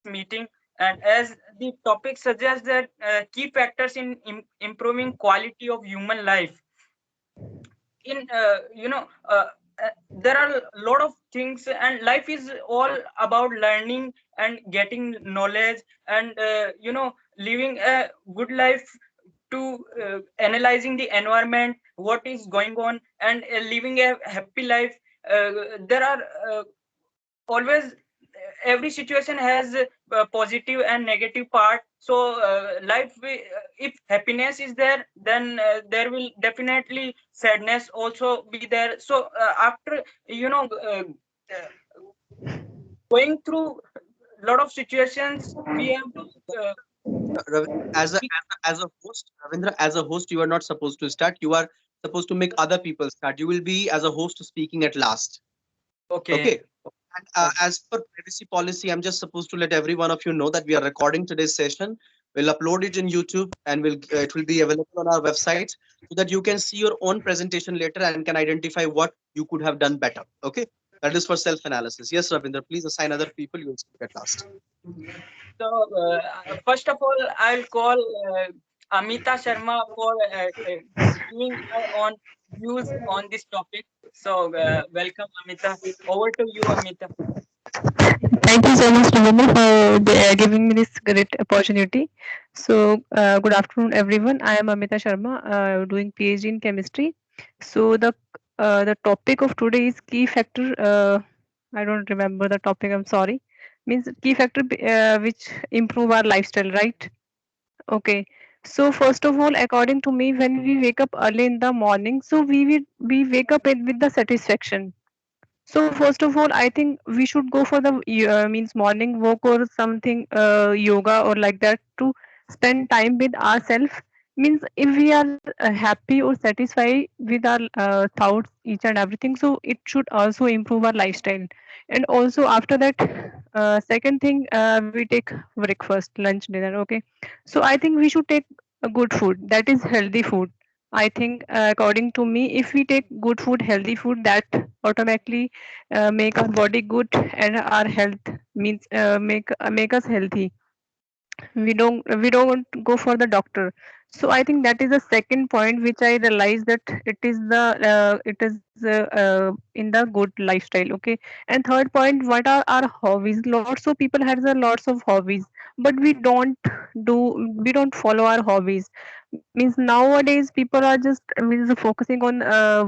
meeting. And as the topic suggests that key factors in improving quality of human life, in there are a lot of things, and life is all about learning and getting knowledge, and living a good life, to analyzing the environment, what is going on, and living a happy life. There are always, every situation has a positive and negative part. So if happiness is there, then there will definitely sadness also be there. So after going through a lot of situations, we have to As a host, Ravindra, as a host, you are not supposed to start. You are supposed to make other people start. You will be as a host speaking at last. okay. Okay. And as per privacy policy, I'm just supposed to let every one of you know that we are recording today's session. We'll upload it in YouTube, and it will be available on our website so that you can see your own presentation later and can identify what you could have done better. Okay. That is for self-analysis. Yes, Ravinder, please assign other people. You will speak at last. So first of all, I'll call Amita Sharma for giving her on views on this topic. So welcome, Amita. Over to you, Amita. Thank you so much, Ravindra, for giving me this great opportunity. So, good afternoon, everyone. I am Amita Sharma, doing PhD in chemistry. So, the topic of today is key factor. I don't remember the topic. I'm sorry. Means key factor which improve our lifestyle, right? Okay. So first of all, according to me, when we wake up early in the morning, so we wake up with the satisfaction. So first of all, I think we should go for the means morning walk or something, yoga or like that, to spend time with ourselves. Means if we are happy or satisfied with our thoughts, each and everything, so it should also improve our lifestyle. And also after that, second thing, we take breakfast, lunch, dinner. Okay, so I think we should take a good food, that is healthy food. I think, according to me, if we take good food, healthy food, that automatically make our body good, and our health means make us healthy. We don't want to go for the doctor. So I think that is the second point which I realized, that it is in the good lifestyle. Okay. And third point, what are our hobbies? Lots of people has a lots of hobbies, but do we don't follow our hobbies. Means nowadays people are just means focusing on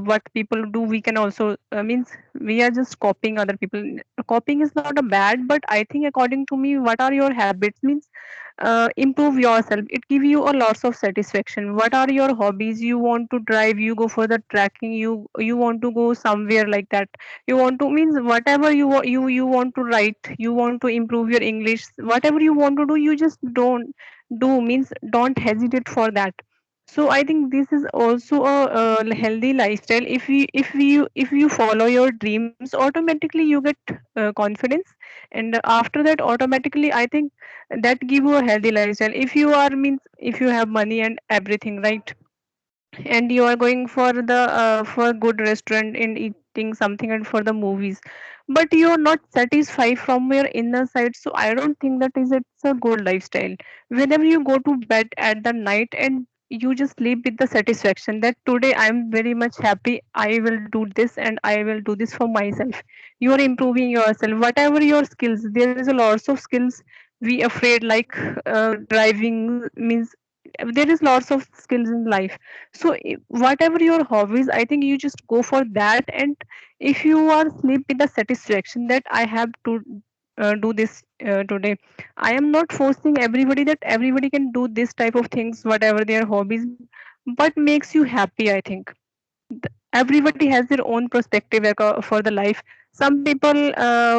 what people do. We can also means we are just copying other people. Copying is not a bad, but I think according to me, what are your habits? Means improve yourself, it give you a lots of satisfaction. What are your hobbies? You want to drive, you go for the trekking, you want to go somewhere like that. You want to means whatever you want to write, you want to improve your English, whatever you want to do, you just don't do, means don't hesitate for that. So I think this is also a healthy lifestyle. If you follow your dreams, automatically you get confidence, and after that automatically I think that give you a healthy lifestyle. If you are means if you have money and everything, right, and you are going for good restaurant and eating something, and for the movies, but you are not satisfied from your inner side, so I don't think that is it's a good lifestyle. Whenever you go to bed at the night and you just sleep with the satisfaction that today I am very much happy, I will do this and I will do this for myself. You are improving yourself, whatever your skills. There is a lots of skills we afraid, like driving means there is lots of skills in life. So whatever your hobbies, I think you just go for that. And if you are sleep with the satisfaction that I have to do this today, I am not forcing everybody that everybody can do this type of things, whatever their hobbies, but makes you happy. I think everybody has their own perspective for the life. Some people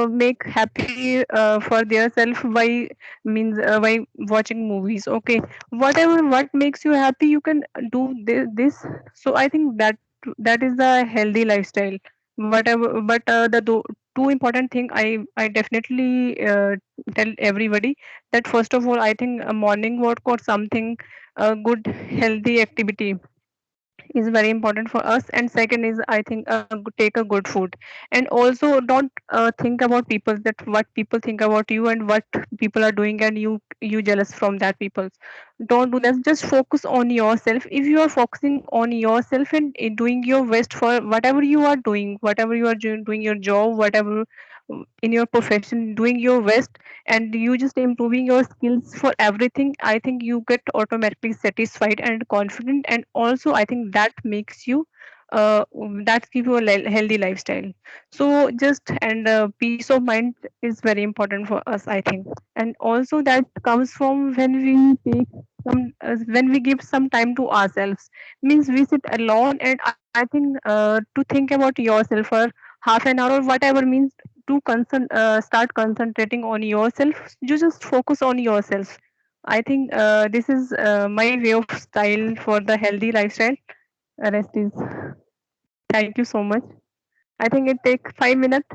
make happy for their self by watching movies. Okay, whatever what makes you happy, you can do this. So I think that is the healthy lifestyle. Whatever, but two important thing I definitely tell everybody, that first of all, I think a morning walk or something, a good healthy activity, is very important for us, and second is I think take a good food, and also don't think about people, that what people think about you and what people are doing, and you jealous from that people. Don't do that, just focus on yourself. If you are focusing on yourself and doing your best for whatever you are doing, whatever you are doing your job, whatever in your profession, doing your best, and you just improving your skills for everything, I think you get automatically satisfied and confident, and also I think that makes you that give you a healthy lifestyle. So just, and peace of mind is very important for us, I think. And also that comes from when we take when we give some time to ourselves, means we sit alone, and I think to think about yourself for half an hour or whatever, means to start concentrating on yourself. You just focus on yourself. I think this is my way of style for the healthy lifestyle. Rest is, thank you so much. I think it takes 5 minutes.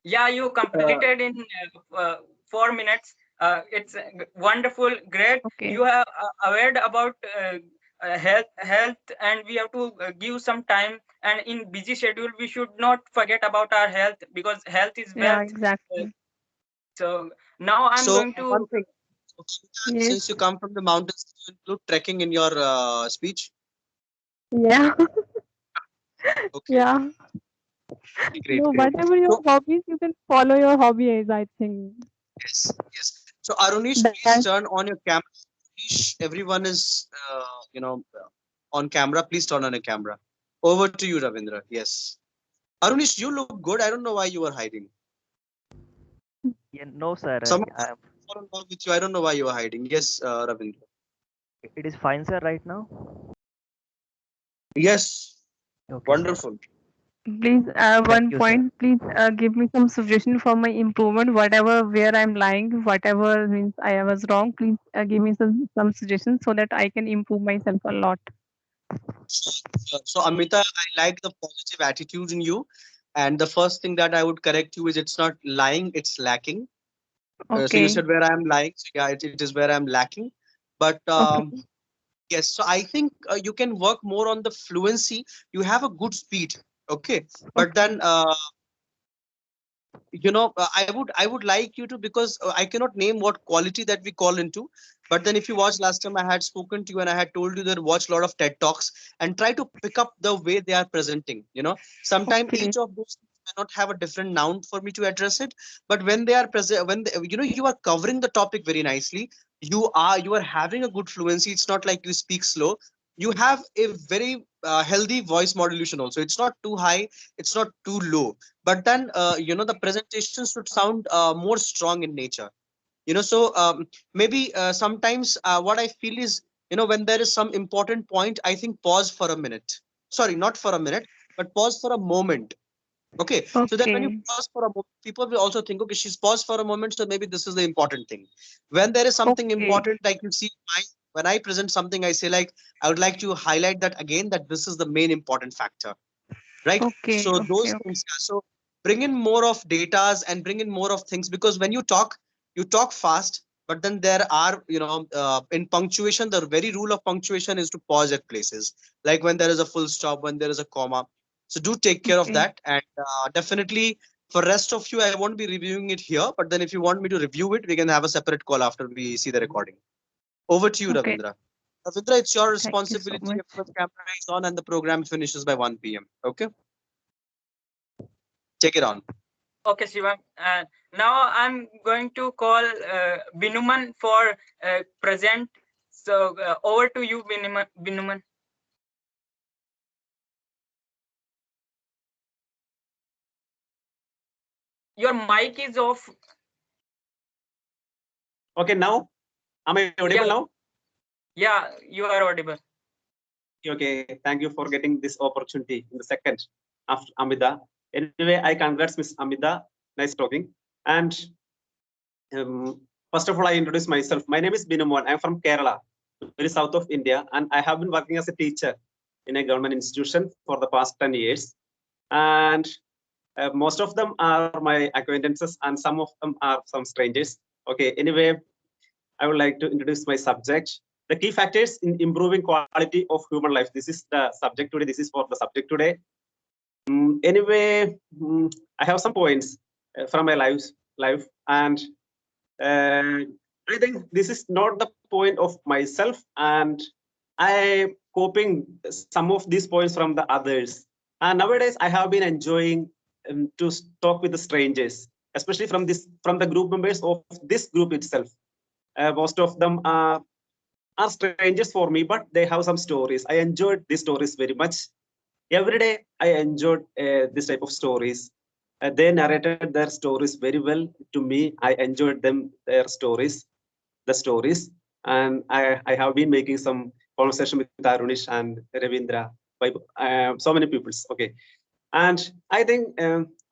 Yeah, you Uh, completed in 4 minutes. It's wonderful, great. Okay. You have aware about health, and we have to give some time. And in busy schedule, we should not forget about our health, because health is Yeah, wealth. Uh, exactly. so now I'm so going one to. thing, Yes. since you come from the mountains, you include trekking in your speech. Yeah. Okay, Yeah. great, No, great. whatever your So hobbies, you can follow your hobbies, I think. yes, yes. So Arunish, That, please turn on your camera. Please, everyone is, on camera. Please turn on your camera. Over to you, Ravindra. Yes. Arunish, you look good. I don't know why you were hiding. Yeah, no, sir. Someone I am. fall in love with you. I don't know why you were hiding. Yes, Ravindra. It is fine, sir, right now. Yes, Okay, sir. wonderful. please, Thank one you, sir. point, please give me some suggestion for my improvement, whatever where I'm lying, whatever means I was wrong. Please give me some suggestions so that I can improve myself a lot. So, Amita, I like the positive attitude in you. And the first thing that I would correct you is it's not lying, it's lacking. So you Okay. said where I'm lying. So yeah, it is where I'm lacking. But Okay. yes, so I think you can work more on the fluency. You have a good speed. Okay. But Okay. then, I would like you to, because I cannot name what quality that we call into. But then if you watch last time, I had spoken to you and I had told you that watch a lot of TED talks and try to pick up the way they are presenting. Sometimes Okay. each of those things may not have a different noun for me to address it, but when they are present, when you are covering the topic very nicely. You are having a good fluency. It's not like you speak slow. You have a very healthy voice modulation also. It's not too high, it's not too low, but then the presentation should sound more strong in nature. So maybe sometimes what I feel is, when there is some important point, I think pause for a minute. Sorry, not for a minute, but pause for a moment. Okay, so that when you Okay. pause for a moment, people will also think, okay, she's paused for a moment, so maybe this is the important thing. When there is something Okay. important, like you see, when I present something, I say like, I would like to highlight that again, that this is the main important factor, right? Okay. So Okay. those Okay. things, yeah. So bring in more of datas and bring in more of things, because when you talk fast, but then there are, in punctuation, the very rule of punctuation is to pause at places, like when there is a full stop, when there is a comma. So do take care of Okay. that. And definitely for rest of you, I won't be reviewing it here, but then if you want me to review it, we can have a separate call after we see the recording. Over to you, Okay. Ravindra. Ravindra, it's your Thank you so responsibility much. if the camera is on and the program finishes by 1 p.m. Okay, take it on. Okay, Shivam. Now I'm going to call Binuman for present. So over to you, Binuman. Binuman. Your mic is off. Okay, now am I audible Yeah, now? yeah, you are audible. Okay, thank you for getting this opportunity in the second after Amida. Anyway, I congrats Miss Amida. Nice talking. And first of all, I introduce myself. My name is Binumon. I'm from Kerala, very south of India, and I have been working as a teacher in a government institution for the past 10 years. And most of them are my acquaintances, and some of them are some strangers. Okay, anyway, I would like to introduce my subject. the key factors in improving quality of human life. This is the subject today. This is for the subject today. Anyway, I have some points from my life, and I think this is not the point of myself, and I copying some of these points from the others. And nowadays, I have been enjoying to talk with the strangers, especially from the group members of this group itself. Most of them are strangers for me, but they have some stories. I enjoyed these stories very much. Every day, I enjoyed this type of stories. They narrated their stories very well to me. I enjoyed their stories, and I have been making some conversation with Arunish and Ravindra by so many people. Okay, and I think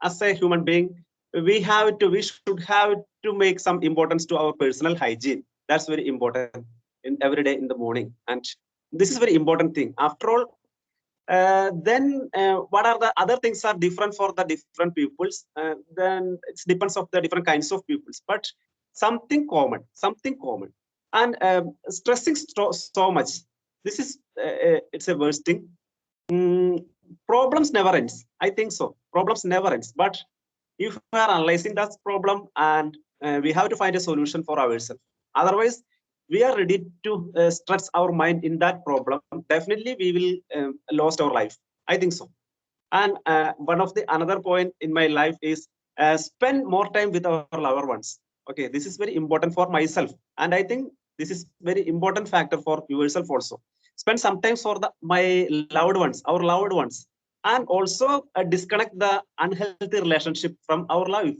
as a human being, we should have to make some importance to our personal hygiene. That's very important in every day in the morning, and this is very important thing. After all, then what are the other things are different for the different peoples? Then it depends of the different kinds of peoples, but something common, and stressing so much. This is it's a worst thing. Problems never ends. I think so. Problems never ends. But if we are analyzing that problem, and we have to find a solution for ourselves. Otherwise, we are ready to stress our mind in that problem. Definitely, we will lose our life. I think so. And one of the another point in my life is spend more time with our loved ones. Okay, this is very important for myself, and I think this is very important factor for yourself also. Spend some time for my loved ones, our loved ones, and also disconnect the unhealthy relationship from our life.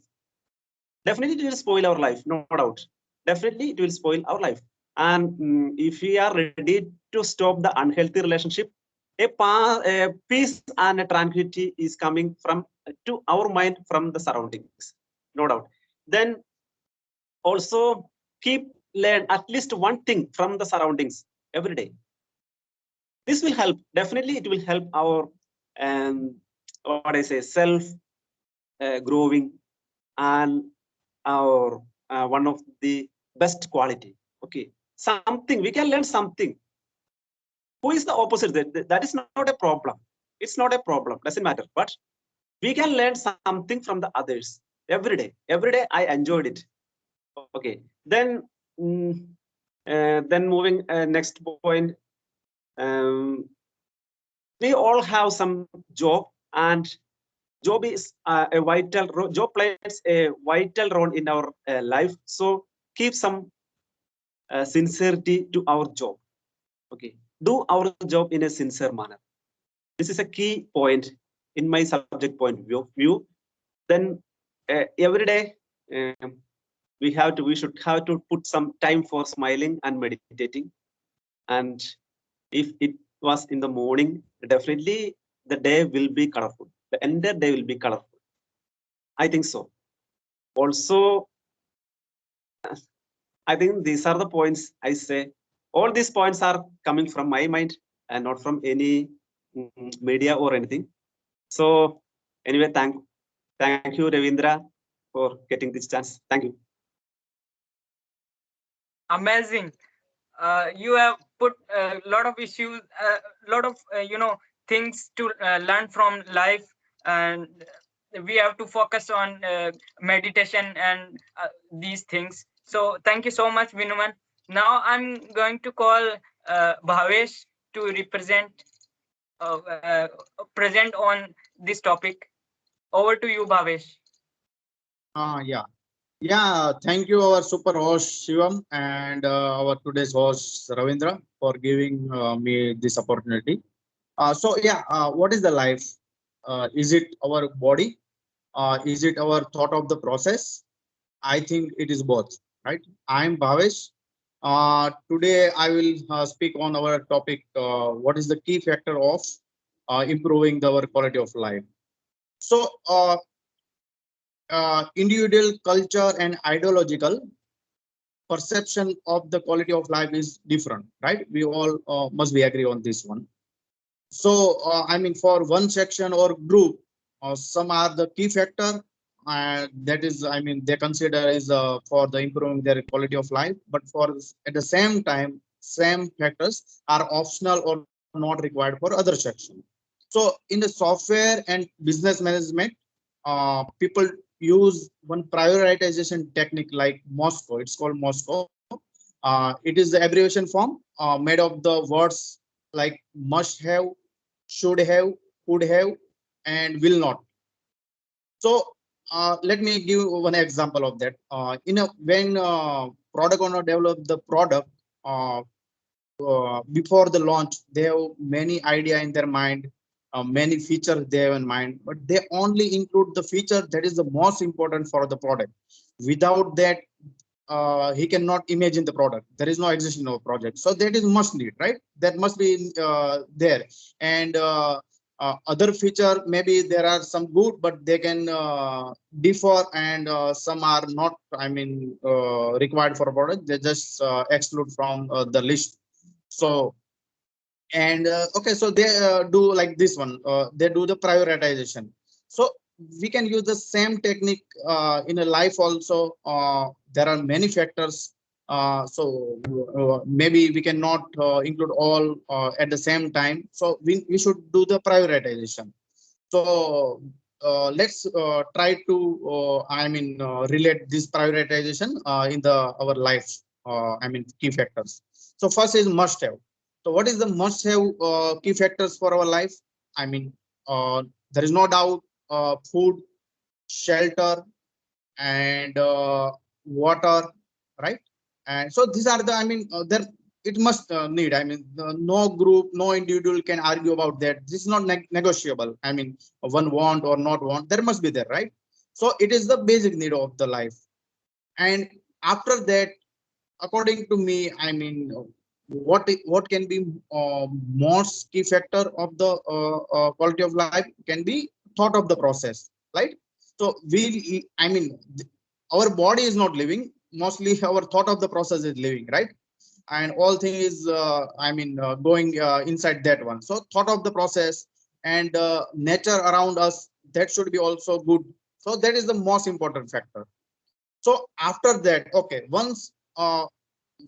Definitely, it will spoil our life, no doubt. Definitely, it will spoil our life. And if we are ready to stop the unhealthy relationship, a peace and a tranquility is coming from to our mind from the surroundings, no doubt. Then also learn at least one thing from the surroundings every day. This will help. Definitely, it will help our what I say self growing, and our one of the best quality. Okay, something we can learn something. Who is the opposite? That is not a problem. It's not a problem. Doesn't matter. But we can learn something from the others every day. Every day, I enjoyed it. Okay. Then moving next point. We all have some job, and job is a vital role. Job plays a vital role in our life. So keep some sincerity to our job. Okay, do our job in a sincere manner. This is a key point in my subject point of view. Then every day we should have to put some time for smiling and meditating. And if it was in the morning, definitely the day will be colorful. The entire day will be colorful. I think so. Also, I think these are the points I say. All these points are coming from my mind and not from any media or anything. So anyway, thank you, Ravindra, for getting this chance. Thank you. Amazing. You have put a lot of issues, a lot of things to learn from life, and we have to focus on meditation and these things. So thank you so much, Vinuman. Now I'm going to call Bhavesh to represent present on this topic. Over to you, Bhavesh. Yeah, thank you, our super host Shivam, and our today's host Ravindra, for giving me this opportunity. What is the life? Is it our body? Is it our thought of the process? I think it is both, right? I'm Bhavesh. Today I will speak on our topic. What is the key factor of improving our quality of life? So, individual culture and ideological perception of the quality of life is different, right? We all must be agree on this one. So I mean, for one section or group, some are the key factor that is, they consider is for the improving their quality of life, but for at the same time same factors are optional or not required for other section. So in the software and business management, people use one prioritization technique like Moscow. It's called Moscow. It is the abbreviation form made of the words like must have, should have, could have, and will not. So let me give one example of that. When product owner develop the product uh, before the launch, they have many idea in their mind, many features they have in mind, but they only include the feature that is the most important for the product. Without that, he cannot imagine the product. There is no existence of project. So that is must need, right? That must be there. And other feature, maybe there are some good, but they can differ, and some are not, I mean, required for a product. They just exclude from the list. So, and okay, so they do like this one, they do the prioritization. So we can use the same technique in a life also. There are many factors, maybe we cannot include all at the same time, so we should do the prioritization. So let's try to relate this prioritization in the our life, key factors. So first is must have. So what is the must have key factors for our life? I mean, there is no doubt food, shelter, and water, right? And so these are the, there it must need. No group, no individual can argue about that. This is not negotiable. I mean, one want or not want, there must be there, right? So it is the basic need of the life. And after that, according to me, what can be most key factor of the quality of life can be thought of the process, right? So our body is not living, mostly our thought of the process is living, right? And all thing is going inside that one. So thought of the process and nature around us, that should be also good. So that is the most important factor. So after that, okay, once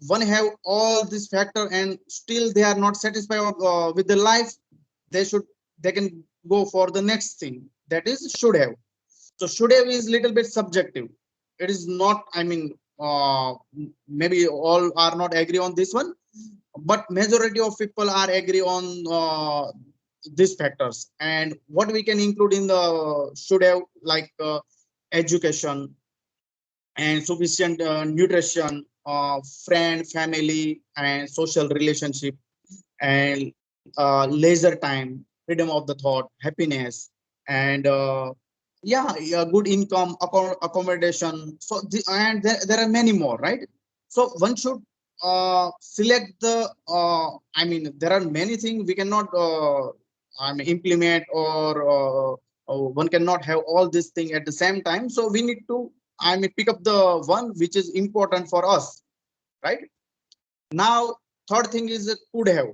one have all this factor and still they are not satisfied with the life, they can go for the next thing, that is should have. So should have is little bit subjective. It is not, maybe all are not agree on this one, but majority of people are agree on these factors. And what we can include in the should have, like education and sufficient nutrition, friend, family, and social relationship, and leisure time, freedom of the thought, happiness, and good income, accommodation. So and there are many more, right? So one should select the. There are many things we cannot implement, or one cannot have all this thing at the same time. So we need to pick up the one which is important for us, right? Now third thing is could have.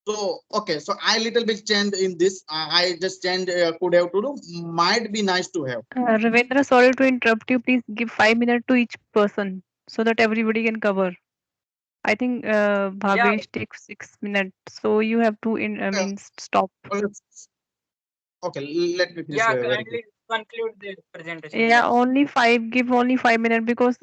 So okay, so I little bit changed in this. I just changed could have to do, might be nice to have. Ravindra, sorry to interrupt you. Please give 5 minutes to each person so that everybody can cover. I think Yeah, Bhavesh takes 6 minutes, so you have to stop. Okay, let me finish yeah, very quick. kindly conclude the presentation. Yeah, Yeah. only five. Give only 5 minutes because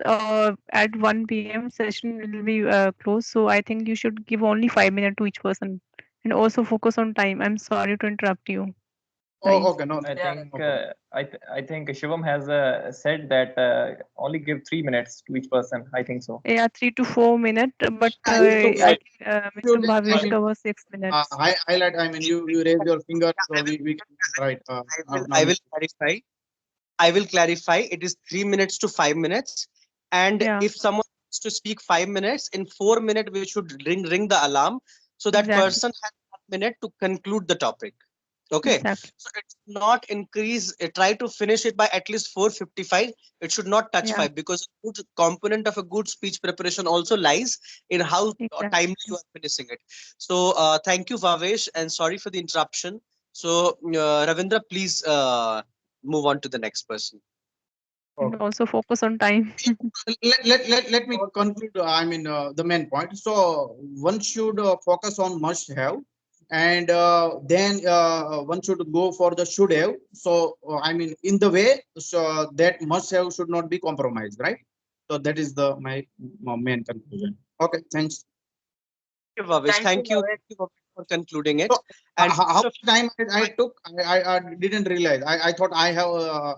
at 1 p.m. session will be closed. So I think you should give only 5 minutes to each person, and also focus on time. I'm sorry to interrupt you, Oh, guys. okay, no, I Yeah. think no problem. I think Shivam has said that only give 3 minutes to each person. I think so. Yeah, 3 to 4 minutes. But Yeah, I think you Mr. did, Bhavesh covers 6 minutes. highlight. You raise your finger, so we can right. I will clarify. I will clarify. It is 3 minutes to 5 minutes. And Yeah, if someone wants to speak 5 minutes, in 4 minutes, we should ring the alarm. So that exactly, person has 1 minute to conclude the topic. Okay. exactly. So it's not increase, try to finish it by at least 4:55. It should not touch Yeah, 5, because a good component of a good speech preparation also lies in how exactly. timely you are finishing it. So thank you, Vavesh, and sorry for the interruption. So Ravindra, please move on to the next person. And also focus on time. Let me conclude. I mean, the main point. So one should focus on must have, and then one should go for the should have. So I mean, in the way, so that must have should not be compromised, right? So that is the my main conclusion. Okay, thanks. Bhavesh. Thank you, Bhavesh. Thank you for concluding it. So, And how most much of time I took? I didn't realize. I thought I have.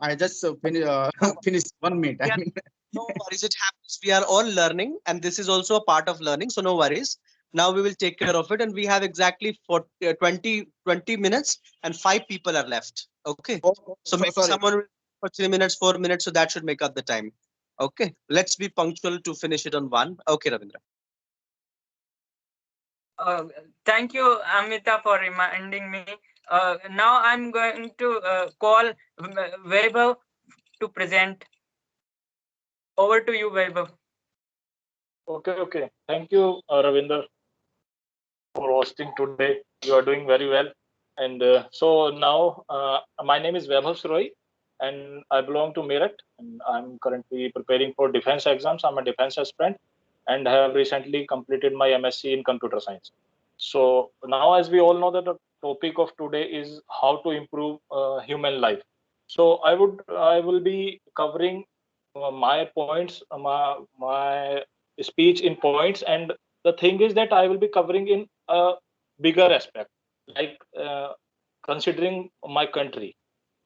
I just finished 1 minute. I Yeah. mean, no worries, it happens. We are all learning, and this is also a part of learning. So no worries. Now we will take care of it, and we have exactly 20 minutes, and 5 people are left. Okay. So maybe sorry. someone will for 3 minutes, 4 minutes. So that should make up the time. Okay. Let's be punctual to finish it on one. Okay, Ravindra. Thank you, Amita, for reminding me. Now I'm going to call Vaibhav to present. Over to you, Vaibhav. Okay. Thank you, Ravinder, for hosting today. You are doing very well. And so now, my name is Vaibhav Surohi, and I belong to Meerut. And I'm currently preparing for defense exams. I'm a defense aspirant, and have recently completed my MSc in computer science. So now, as we all know, that the topic of today is how to improve human life. So I will be covering my points, my speech in points, and the thing is that I will be covering in a bigger aspect, like considering my country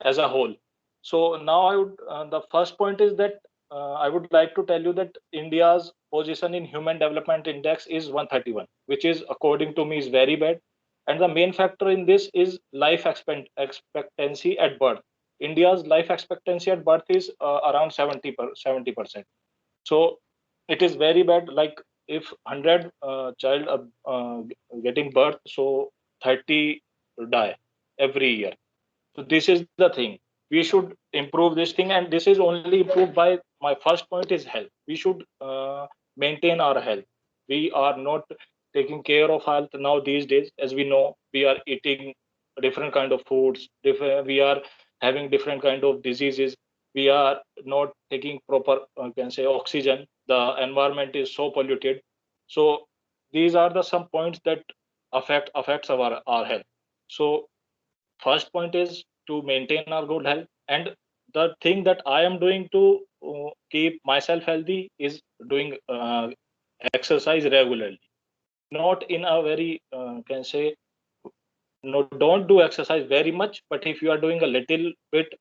as a whole. So now the first point is that I would like to tell you that India's position in Human Development Index is 131, which is, according to me, is very bad. And the main factor in this is life expectancy at birth. India's life expectancy at birth is around 70%. So it is very bad. Like if 100 child getting birth, so 30 die every year. So this is the thing. We should improve this thing, and this is only improved by, my first point is health. We should maintain our health. We are not taking care of health now these days. As we know, we are eating different kind of foods. We are having different kind of diseases. We are not taking proper, can say, oxygen. The environment is so polluted. So these are the some points that affects our health. So first point is to maintain our good health, and the thing that I am doing to keep myself healthy is doing exercise regularly, not in a very can say, no, don't do exercise very much, but if you are doing a little bit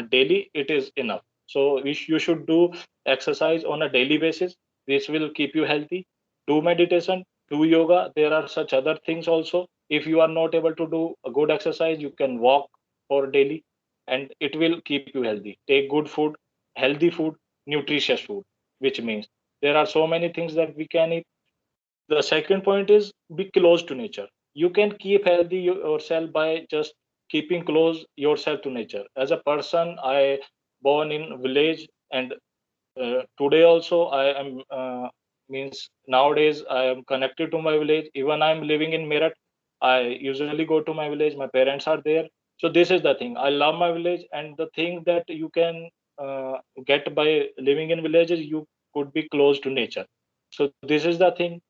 daily, it is enough. So you should do exercise on a daily basis. This will keep you healthy. Do meditation, do yoga. There are such other things also. If you are not able to do a good exercise, you can walk for daily, and it will keep you healthy. Take good food, healthy food, nutritious food, which means there are so many things that we can eat. The second point is be close to nature. You can keep healthy yourself by just keeping close yourself to nature. As a person, I born in village, and today also I am means nowadays I am connected to my village. Even I am living in Meerut, I usually go to my village. My parents are there. So this is the thing. I love my village, and the thing that you can get by living in villages, you could be close to nature. So this is the thing.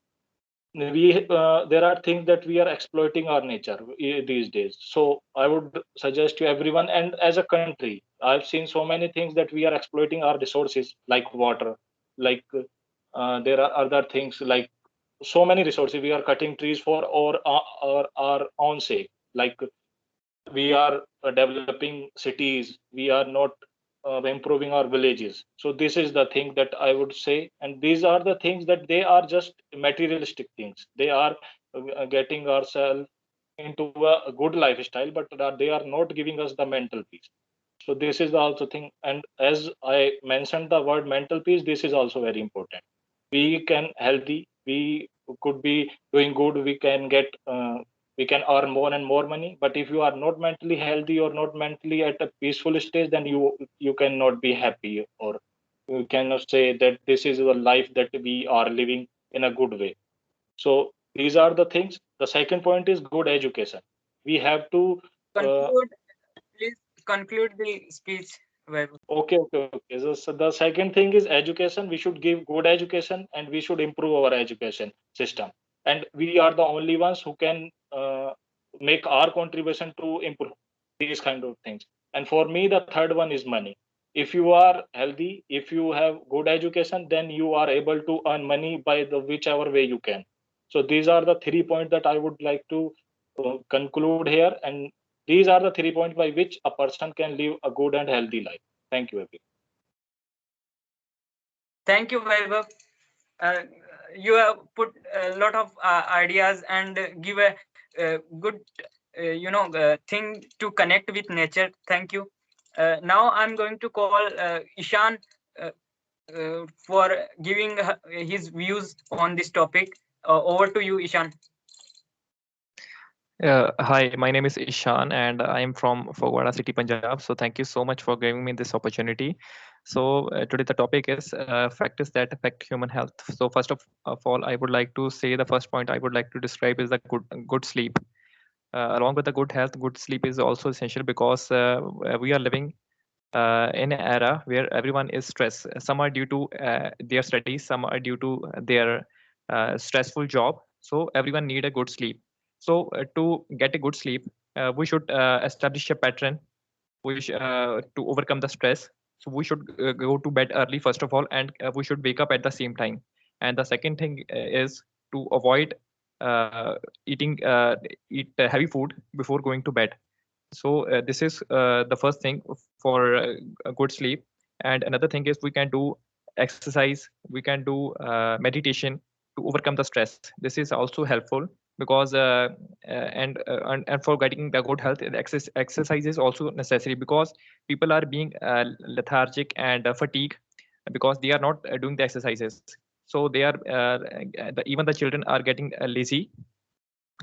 There are things that we are exploiting our nature these days. So I would suggest to everyone, and as a country, I've seen so many things that we are exploiting our resources, like water, like there are other things, like so many resources we are cutting trees for, or our own sake. Like we are developing cities, we are not improving our villages. So this is the thing that I would say, and these are the things that they are just materialistic things. They are getting ourselves into a good lifestyle, but they are not giving us the mental peace. So this is also thing. And as I mentioned the word mental peace, this is also very important. We can healthy, we could be doing good, we can earn more and more money, but if you are not mentally healthy or not mentally at a peaceful stage, then you cannot be happy, or you cannot say that this is the life that we are living in a good way. So these are the things. The second point is good education. We have to Conclude, please conclude the speech, Vaibhav. Okay. So the second thing is education. We should give good education and we should improve our education system. And we are the only ones who can make our contribution to improve these kind of things. And for me, the third one is money. If you are healthy, if you have good education, then you are able to earn money by the whichever way you can. So these are the 3 points that I would like to conclude here. And these are the 3 points by which a person can live a good and healthy life. Thank you, everyone. Thank you, Vaibhav. Uh, you have put a lot of ideas and give a good thing to connect with nature. Thank you. Now I'm going to call Ishan for giving his views on this topic. Over to you, Ishan. Hi, my name is Ishan and I am from Fagwana city, Punjab. So thank you so much for giving me this opportunity. So today the topic is factors that affect human health. So first of all, I would like to say the first point I would like to describe is the good sleep. Along with the good health, good sleep is also essential because we are living in an era where everyone is stressed. Some are due to their studies, some are due to their stressful job. So everyone need a good sleep. So to get a good sleep, we should establish a pattern which to overcome the stress. So we should go to bed early first of all, and we should wake up at the same time. And the second thing is to avoid uh, eating eat heavy food before going to bed. So this is the first thing for a good sleep. And another thing is we can do exercise, we can do meditation to overcome the stress. This is also helpful because and for getting the good health, exercise is also necessary because people are being lethargic and fatigued because they are not doing the exercises. So they are even the children are getting lazy,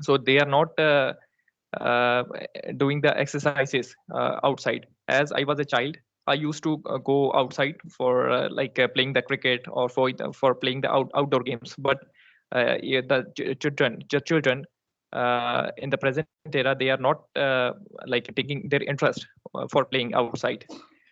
so they are not uh, doing the exercises outside. As I was a child, I used to go outside for playing the cricket or for playing the outdoor games. But yeah, the children in the present era, they are not taking their interest for playing outside.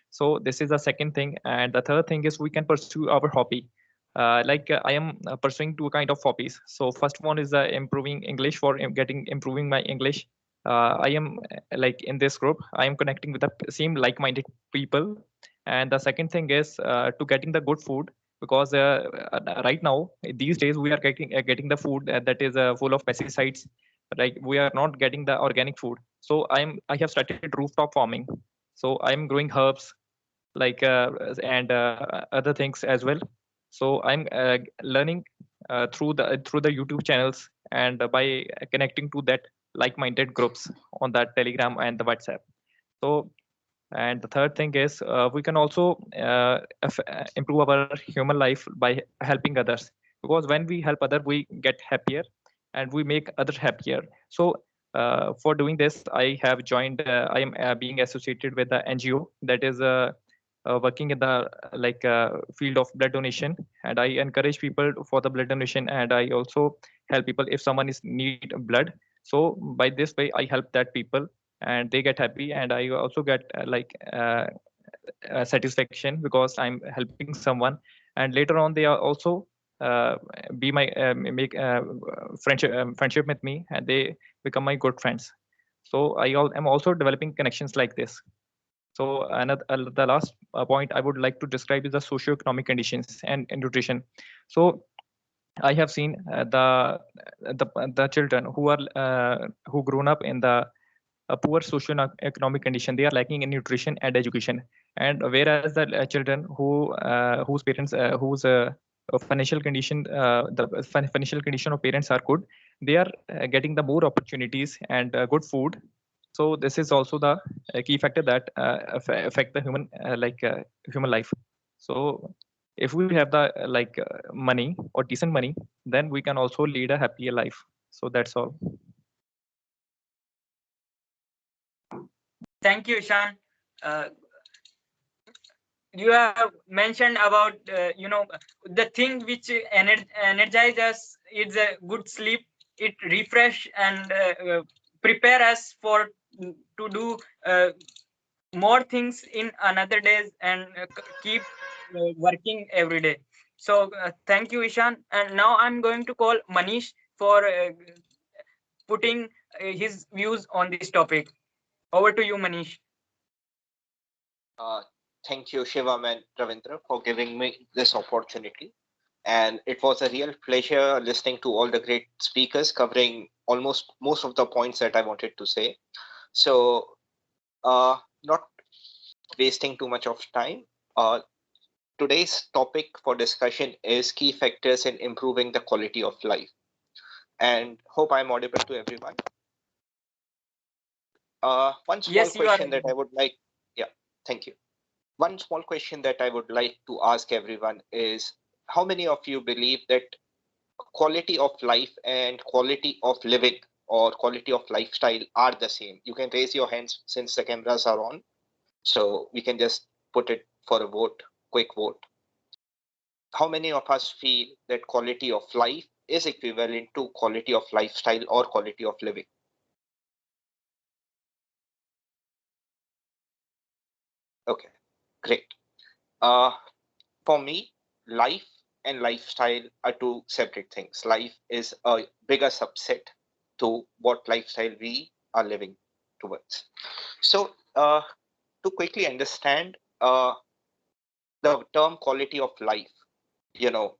So this is the second thing, and the third thing is we can pursue our hobby. I am pursuing two kind of hobbies. So first one is improving English, for improving my English. I am in this group, I am connecting with the same like-minded people. And the second thing is to getting the good food, because right now these days we are getting the food that is full of pesticides. Like we are not getting the organic food. So I have started rooftop farming. So I'm growing herbs and other things as well. So I'm learning through the YouTube channels, and by connecting to that like-minded groups on that Telegram and the WhatsApp. So, and the third thing is we can also improve our human life by helping others, because when we help others, we get happier and we make others happier. So for doing this, I have joined. I am being associated with the NGO that is working in the field of blood donation, and I encourage people for the blood donation, and I also help people if someone is need blood. So by this way, I help that people and they get happy, and I also get satisfaction because I'm helping someone, and later on they are also be my make friendship with me, and they become my good friends. So am also developing connections like this. So another the last point I would like to describe is the socio-economic conditions and nutrition. So I have seen the children who grown up in the a poor socio-economic condition. They are lacking in nutrition and education. And whereas the children whose parents whose financial condition financial condition of parents are good, they are getting the more opportunities and good food. So this is also the key factor that affect the human life. So if we have the money or decent money, then we can also lead a happier life. So that's all. Thank you, Ishan. You have mentioned about the thing which energize us is a good sleep. It refresh and prepare us for to do more things in another days and keep working every day. So thank you, Ishan. And now I'm going to call Manish for putting his views on this topic. Over to you, Manish. Uh, Thank you, Shivam and Ravindra, for giving me this opportunity. And it was a real pleasure listening to all the great speakers covering almost most of the points that I wanted to say. So, not wasting too much of time, uh, today's topic for discussion is key factors in improving the quality of life. And hope I'm audible to everyone. One small Yes, you are. question that I would like, yeah, thank you. One small question that I would like to ask everyone is how many of you believe that quality of life and quality of living or quality of lifestyle are the same? You can raise your hands since the cameras are on. So we can just put it for a vote, quick vote. How many of us feel that quality of life is equivalent to quality of lifestyle or quality of living? Okay, great. Uh, for me, life and lifestyle are two separate things. Life is a bigger subset to what lifestyle we are living towards. So, to quickly understand the term quality of life, you know,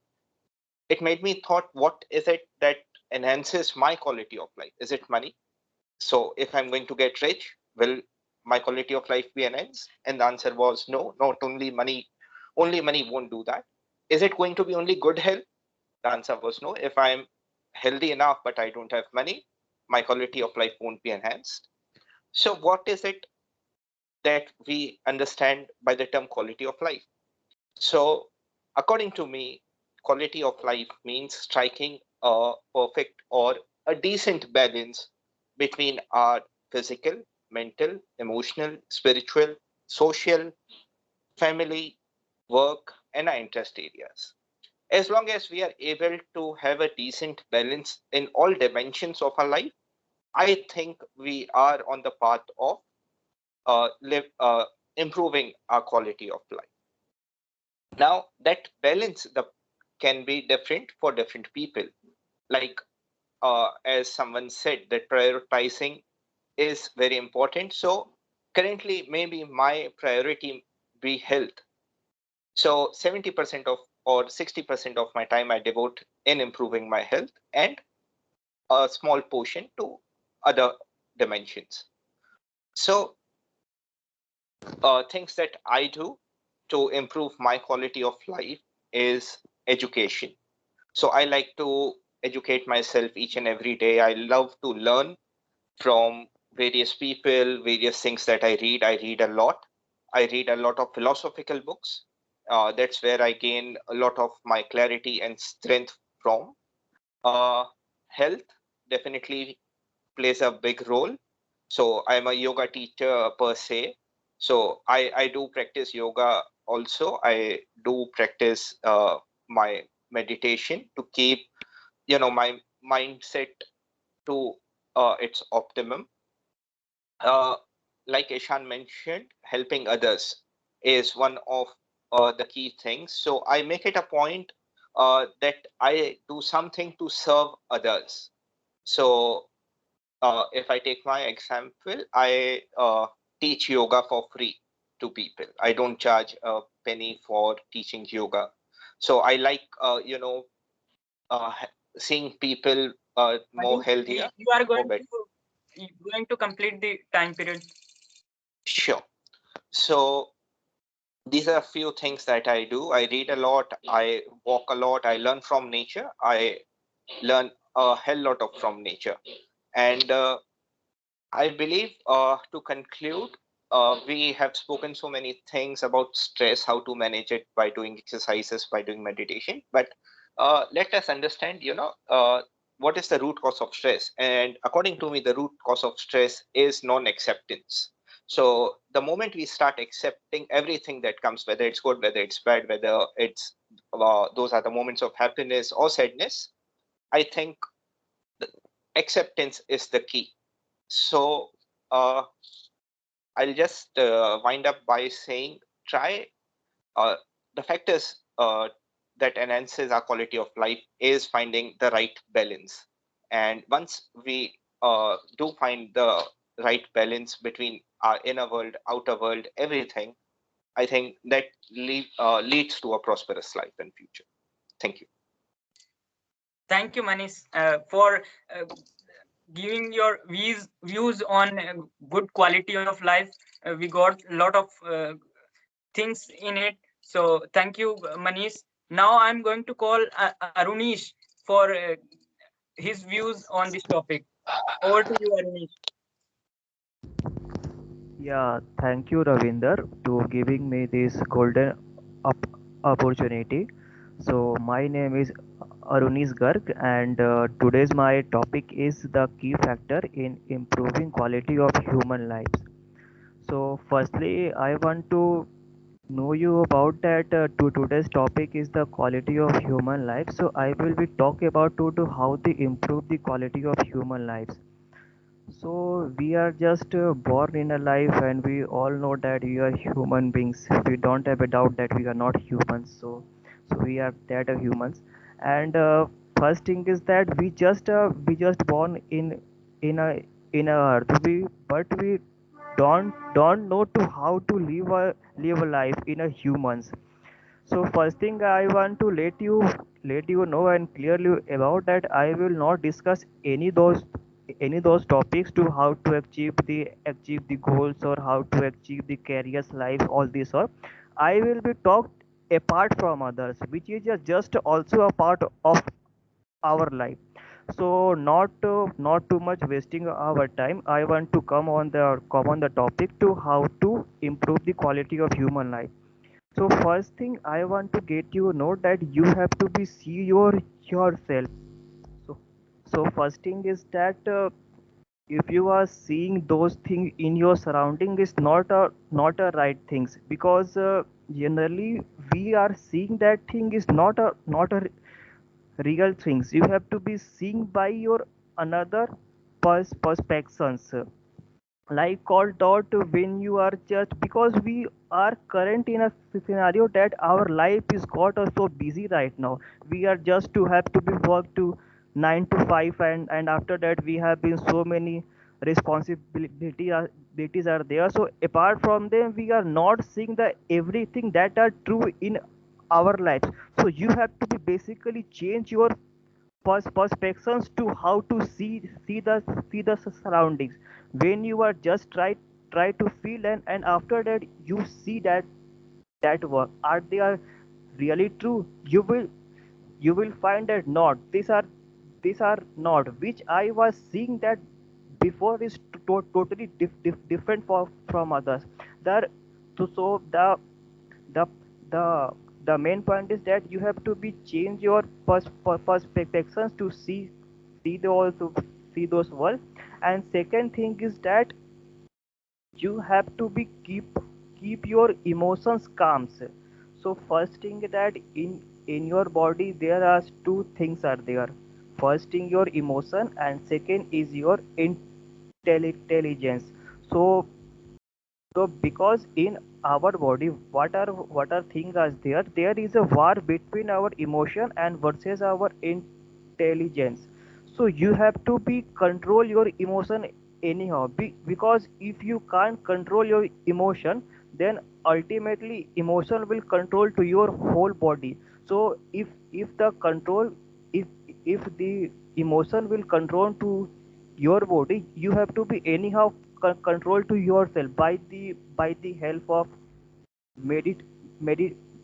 it made me thought, what is it that enhances my quality of life? Is it money? So, if I'm going to get rich, will my quality of life be enhanced? And the answer was no, not only money won't do that. Is it going to be only good health? The answer was no. If I'm healthy enough but I don't have money, my quality of life won't be enhanced. So, what is it that we understand by the term quality of life? So, according to me, quality of life means striking a perfect or a decent balance between our physical, mental, emotional, spiritual, social, family, work, and our interest areas. As long as we are able to have a decent balance in all dimensions of our life, I think we are on the path of improving our quality of life. Now, that balance can be different for different people. Like, as someone said, that prioritizing is very important. So, currently, maybe my priority be health. So, 70% of or 60% of my time I devote in improving my health, and a small portion to other dimensions. So, things that I do to improve my quality of life is education. So, I like to educate myself each and every day. I love to learn from various people, various things that I read. I read a lot. I read a lot of philosophical books. That's where I gain a lot of my clarity and strength from. Health definitely plays a big role. So I'm a yoga teacher per se. So I do practice yoga also. I do practice my meditation to keep my mindset to its optimum. Uh, like Ishan mentioned, helping others is one of the key things. So I make it a point that I do something to serve others. So if I take my example, I teach yoga for free to people. I don't charge a penny for teaching yoga. So I like, seeing people more Manish, healthier, you are more better. going to complete the time period. Sure. So these are a few things that I do. I read a lot, I walk a lot, I learn from nature. I learn a hell lot of from nature. And I believe to conclude, we have spoken so many things about stress, how to manage it by doing exercises, by doing meditation. But let us understand, what is the root cause of stress? And according to me, the root cause of stress is non-acceptance. So the moment we start accepting everything that comes, whether it's good, whether it's bad, whether it's those are the moments of happiness or sadness, I think acceptance is the key. So, uh, I'll just wind up by saying try the factors that enhances our quality of life is finding the right balance. And once we do find the right balance between our inner world, outer world, everything, I think that leads to a prosperous life in future. Thank you. Thank you, Manish, for giving your views on good quality of life. We got a lot of things in it. So thank you, Manish. Now I'm going to call Arunish for his views on this topic. Over to you, Arunish. Yeah, thank you, Ravinder, to giving me this golden opportunity. So, my name is Arunis Garg, and today's my topic is the key factor in improving quality of human lives. So, firstly, I want to know you about that. To today's topic is the quality of human life. So, I will be talk about to how to improve the quality of human lives. So we are just born in a life, and we all know that we are human beings. We don't have a doubt that we are not humans. So we are that are humans. And first thing is that we just born in a earth. But we don't know to how to live a life in a humans. So first thing I want to let you know and clearly about that I will not discuss any those topics to how to achieve the goals or how to achieve the careers life all this or I will be talked apart from others which is just also a part of our life. So not too much wasting our time. I want to come on the topic to how to improve the quality of human life. So first thing I want to get you know that you have to be see yourself. So so first thing is that if you are seeing those things in your surrounding is not a right things because generally we are seeing that thing is not a real things. You have to be seeing by your another perspectives like called out when you are just because we are current in a scenario that our life is got us so busy right now. We are just to have to be work to 9 to 5 and after that we have been so many responsibilities are there. So apart from them we are not seeing the everything that are true in our lives. So you have to be basically change your perspectives to how to see the surroundings when you are just try to feel and after that you see that work are they are really true. You will find that not these are not which I was seeing that before is totally different from others there. So the the the main point is that you have to be change your perspectives to see the also see those world. And second thing is that you have to be keep your emotions calm. So first thing that in your body there are two things are there. First thing your emotion and second is your intelligence. So because in our body, what are things are there? There is a war between our emotion and versus our intelligence. So you have to be control your emotion anyhow. Because if you can't control your emotion, then ultimately emotion will control to your whole body. So if the control if if the emotion will control to your body, you have to be anyhow control to yourself by the help of medit,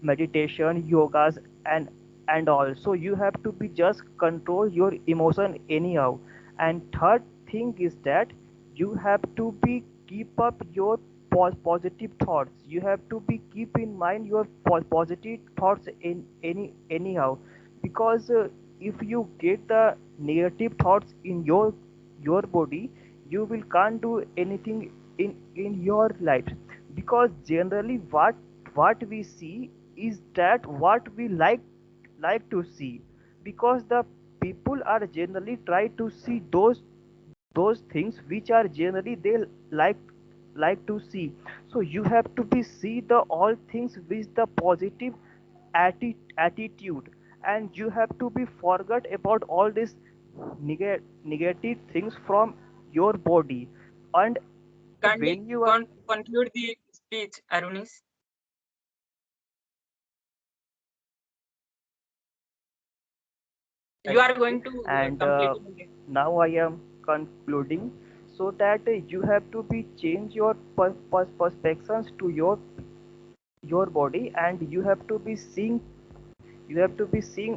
meditation yogas and also you have to be just control your emotion anyhow. And third thing is that you have to be keep up your positive thoughts. You have to be keep in mind your positive thoughts in anyhow because if you get the negative thoughts in your body, you will can't do anything in your life. Because generally what we see is that what we like to see. Because the people are generally try to see those things which are generally they like like to see. So you have to be see the all things with the positive attitude, and you have to be forget about all these negative things from your body. And Kindly when you are conclude the speech, Arunis. You are going to and complete. now I am concluding, so that you have to be change your perspectives to your body, and you have to be seeing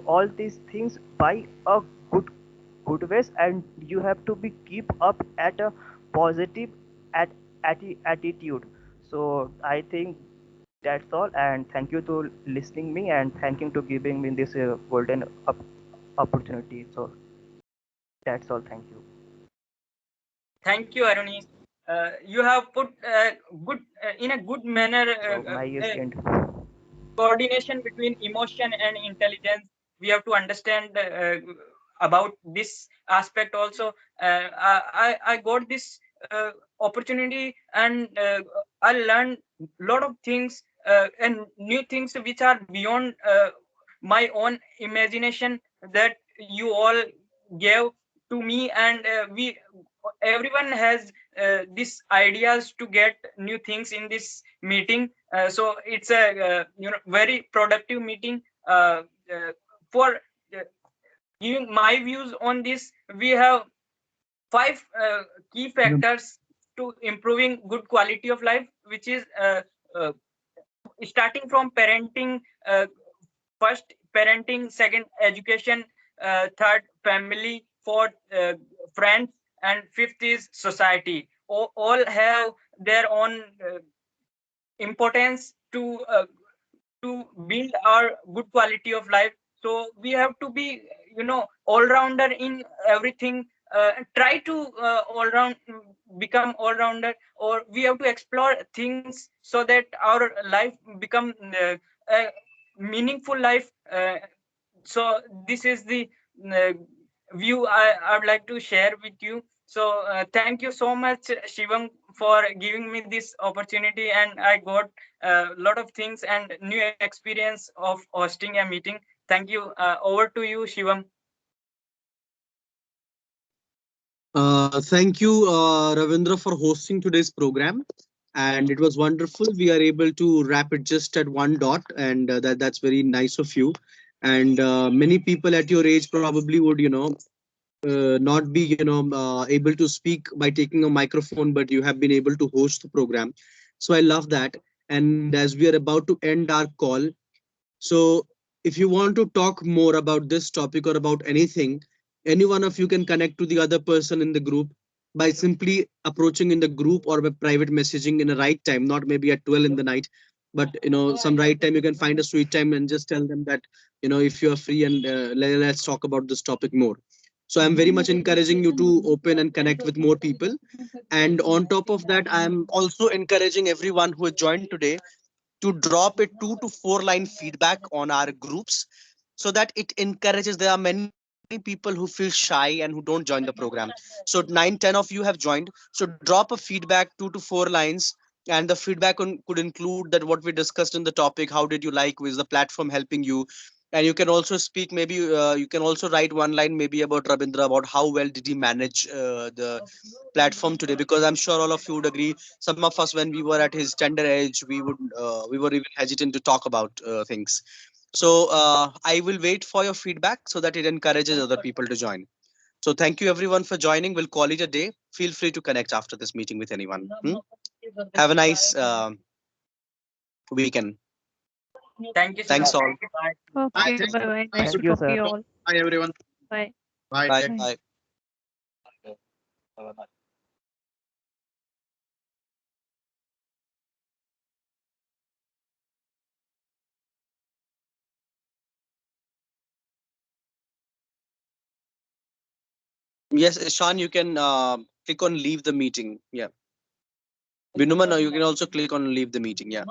all these things by a good ways, and you have to be keep up at a positive attitude. So I think that's all, and thank you to listening me, and thank you to giving me this golden opportunity. So that's all. Thank you. Thank you, Arunis. You have put good in a good manner So my is end. coordination between emotion and intelligence. We have to understand about this aspect also. I got this opportunity, and I learned a lot of things and new things which are beyond my own imagination, that you all gave to me. And we everyone has these ideas to get new things in this meeting. So it's a very productive meeting. For giving my views on this, we have 5 key factors to improving good quality of life, which is uh, starting from parenting. First, parenting; second, education; third, family; fourth, friends; and fifth is society. All have their own importance to build our good quality of life. So we have to be all rounder in everything. Try to all round become all rounder, or we have to explore things so that our life become a meaningful life. So this is the uh, view I would like to share with you. So thank you so much, Shivam, for giving me this opportunity, and I got a lot of things and new experience of hosting a meeting. Thank you. Over to you, Shivam. Thank you, Ravindra, for hosting today's program. And it was wonderful. We are able to wrap it just at one dot, and that's very nice of you. And many people at your age probably would, not be, able to speak by taking a microphone, but you have been able to host the program. So I love that. And as we are about to end our call, so if you want to talk more about this topic or about anything, any one of you can connect to the other person in the group by simply approaching in the group or by private messaging in a right time, not maybe at 12 in the night, but some right time. You can find a sweet time and just tell them that if you are free, and let's talk about this topic more. So I'm very much encouraging you to open and connect with more people. And on top of that, I'm also encouraging everyone who has joined today to drop a 2 to 4 line feedback on our groups, so that it encourages. There are many people who feel shy and who don't join the program. So 9, 10 of you have joined. So drop a feedback, 2 to 4 lines. And the feedback could include that what we discussed in the topic, how did you like, was the platform helping you. And you can also speak, maybe you can also write one line maybe about Rabindra, about how well did he manage the platform today, because I'm sure all of you would agree, some of us when we were at his tender age, we were even hesitant to talk about things. So I will wait for your feedback so that it encourages other people to join. So thank you everyone for joining. We'll call it a day. Feel free to connect after this meeting with anyone. Have a nice weekend. Thank you, Thanks Shivam. all. Bye. Okay, Thank bye you. bye. Nice Nice to to Thank you, talk to sir. you all. Bye, everyone. Bye. Bye. Bye. Take Bye. Yes, Sean, you can click on leave the meeting. Yeah. Binuman, you can also click on leave the meeting. Yeah.